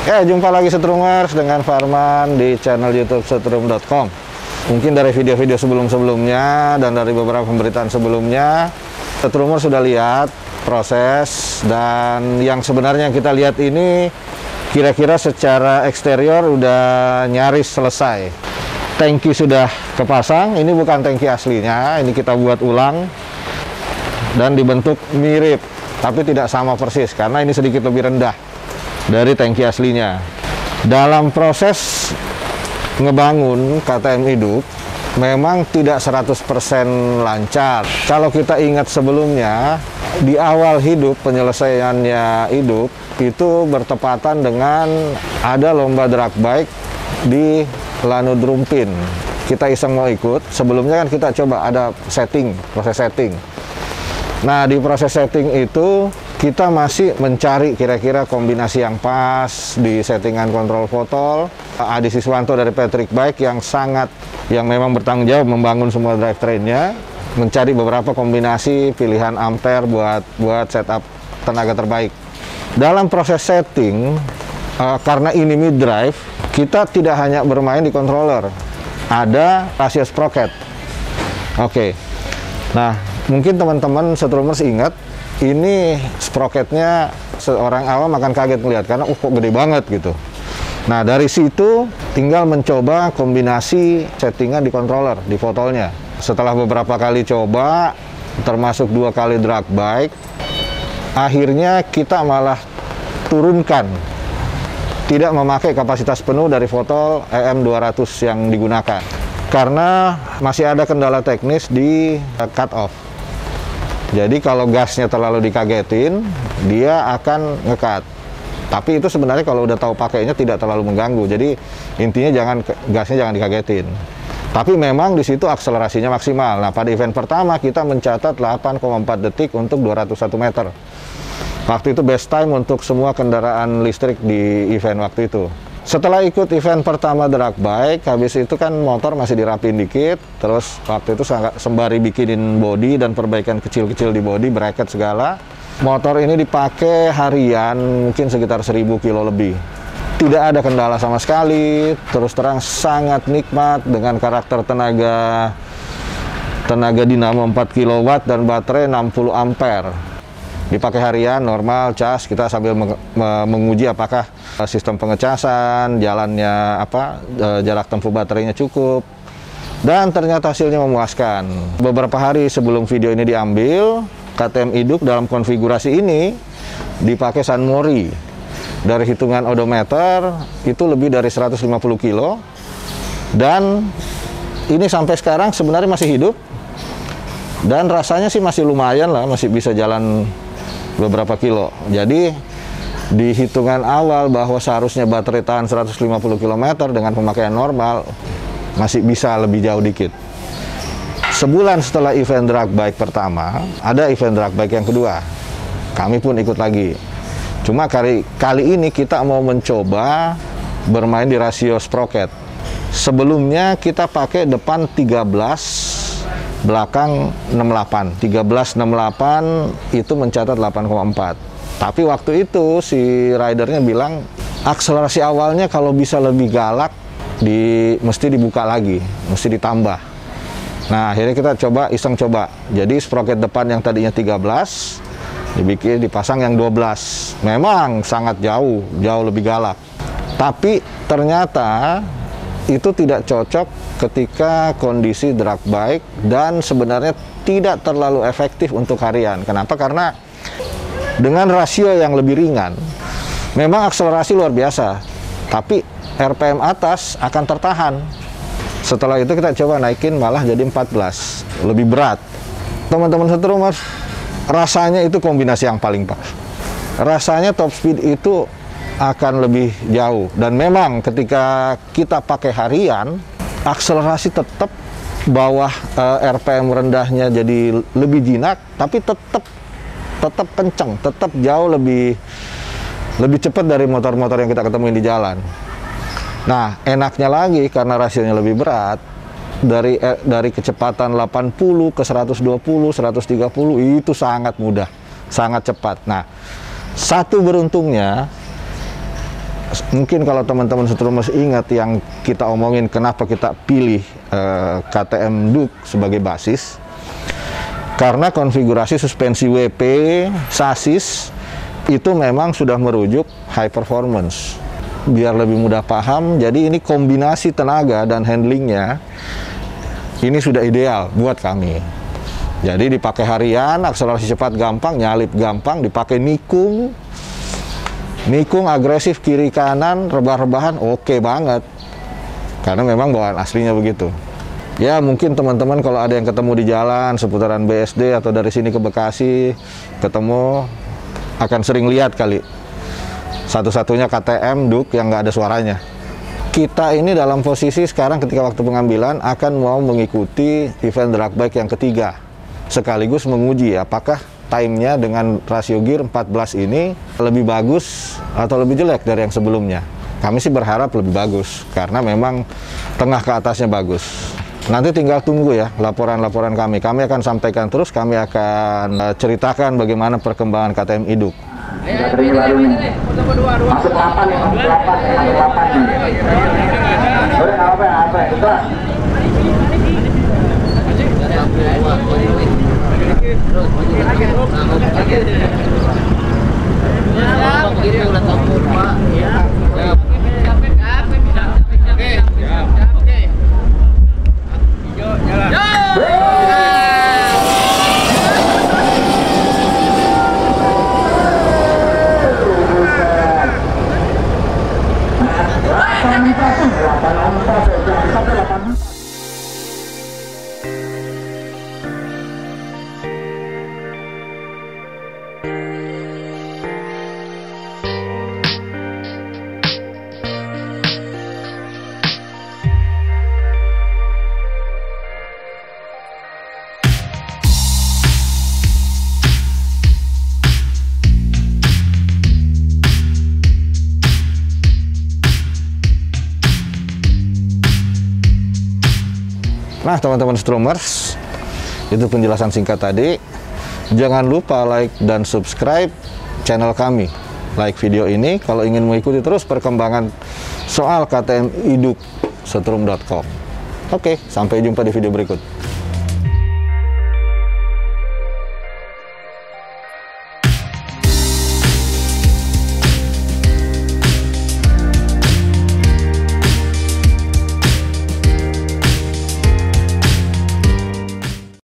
Ya, jumpa lagi Setrumers dengan Farman di channel YouTube setrum.com. Mungkin dari video-video sebelum-sebelumnya dan dari beberapa pemberitaan sebelumnya, Setrumers sudah lihat proses, dan yang sebenarnya kita lihat ini kira-kira secara eksterior udah nyaris selesai. Tangki sudah kepasang, ini bukan tangki aslinya, ini kita buat ulang dan dibentuk mirip, tapi tidak sama persis karena ini sedikit lebih rendah dari tangki aslinya. Dalam proses ngebangun KTM hidup memang tidak 100% lancar. Kalau kita ingat sebelumnya, di awal hidup, penyelesaiannya hidup itu bertepatan dengan ada lomba drag bike di Lanud Rumpin. Kita iseng mau ikut. Sebelumnya kan kita coba ada proses setting. Nah, di proses setting itu kita masih mencari kira-kira kombinasi yang pas di settingan kontrol botol. Adi Siswanto dari Patrick Bike yang memang bertanggung jawab membangun semua drivetrainnya, mencari beberapa kombinasi pilihan ampere buat setup tenaga terbaik. Dalam proses setting, karena ini mid drive, kita tidak hanya bermain di controller, ada rasio sprocket. Oke. Nah, mungkin teman-teman Setrumers ingat, ini sprocketnya seorang awam akan kaget melihat karena kok gede banget gitu. Nah, dari situ tinggal mencoba kombinasi settingan di controller, di botolnya. Setelah beberapa kali coba, termasuk 2 kali drag bike, akhirnya kita malah turunkan, tidak memakai kapasitas penuh dari botol EM200 yang digunakan karena masih ada kendala teknis di cut off. Jadi kalau gasnya terlalu dikagetin, dia akan nge-cut. Tapi itu sebenarnya kalau udah tahu pakainya tidak terlalu mengganggu. Jadi intinya gasnya jangan dikagetin. Tapi memang di situ akselerasinya maksimal. Nah, pada event pertama kita mencatat 8,4 detik untuk 201 meter. Waktu itu best time untuk semua kendaraan listrik di event waktu itu. Setelah ikut event pertama drag bike, habis itu kan motor masih dirapin dikit, terus waktu itu sembari bikinin body dan perbaikan kecil-kecil di body, bracket segala. Motor ini dipakai harian mungkin sekitar 1000 kilo lebih. Tidak ada kendala sama sekali, terus terang sangat nikmat dengan karakter tenaga dinamo 4 kW dan baterai 60 ampere. Dipakai harian, normal, cas, kita sambil menguji apakah sistem pengecasan, jalannya jarak tempuh baterainya cukup, dan ternyata hasilnya memuaskan. Beberapa hari sebelum video ini diambil, KTM hidup dalam konfigurasi ini dipakai San Mori. Dari hitungan odometer itu lebih dari 150 kilo, dan ini sampai sekarang sebenarnya masih hidup, dan rasanya sih masih lumayan lah, masih bisa jalan beberapa kilo. Jadi di hitungan awal bahwa seharusnya baterai tahan 150 km dengan pemakaian normal, masih bisa lebih jauh dikit. Sebulan setelah event drag bike pertama, ada event drag bike yang kedua. Kami pun ikut lagi. Cuma kali ini kita mau mencoba bermain di rasio sprocket. Sebelumnya kita pakai depan 13, belakang 68. 1368 itu mencatat 8,4. Tapi waktu itu si ridernya bilang akselerasi awalnya kalau bisa lebih galak mesti dibuka lagi, mesti ditambah. Nah, akhirnya kita iseng coba. Jadi sprocket depan yang tadinya 13 dipasang yang 12. Memang sangat jauh lebih galak. Tapi ternyata itu tidak cocok ketika kondisi drag bike dan sebenarnya tidak terlalu efektif untuk harian. Kenapa? Karena dengan rasio yang lebih ringan, memang akselerasi luar biasa, tapi RPM atas akan tertahan. Setelah itu kita coba naikin malah jadi 14, lebih berat. Teman-teman Setrumers, rasanya itu kombinasi yang paling pas. Rasanya top speed itu akan lebih jauh, dan memang ketika kita pakai harian, akselerasi tetap bawah RPM rendahnya jadi lebih jinak, tapi tetap kenceng, tetap jauh lebih cepat dari motor-motor yang kita ketemuin di jalan. Nah, enaknya lagi karena rasionya lebih berat, dari kecepatan 80 ke 120, 130 itu sangat mudah, sangat cepat. Nah, satu beruntungnya Mungkin kalau teman-teman Setrumers ingat yang kita omongin kenapa kita pilih KTM Duke sebagai basis, karena konfigurasi suspensi WP, sasis itu memang sudah merujuk high performance. Biar lebih mudah paham, jadi ini kombinasi tenaga dan handlingnya ini sudah ideal buat kami. Jadi dipakai harian, akselerasi cepat gampang, nyalip gampang, dipakai nikung agresif kiri kanan, rebah-rebahan oke banget. Karena memang bawaan aslinya begitu. Ya mungkin teman-teman kalau ada yang ketemu di jalan seputaran BSD atau dari sini ke Bekasi ketemu akan sering lihat kali. Satu-satunya KTM Duke yang nggak ada suaranya. Kita ini dalam posisi sekarang ketika waktu pengambilan akan mau mengikuti event drag bike yang ketiga. Sekaligus menguji apakah time-nya dengan rasio gear 14 ini lebih bagus atau lebih jelek dari yang sebelumnya. Kami sih berharap lebih bagus, karena memang tengah ke atasnya bagus. Nanti tinggal tunggu ya laporan-laporan kami. Kami akan sampaikan terus, kami akan ceritakan bagaimana perkembangan KTM Duke. Masuk 8 ya, masuk 8 nih. Udah apa? Nah teman-teman Setrumers, itu penjelasan singkat tadi. Jangan lupa like dan subscribe channel kami. Like video ini kalau ingin mengikuti terus perkembangan soal KTM Duke Setrum.com. Oke, sampai jumpa di video berikut.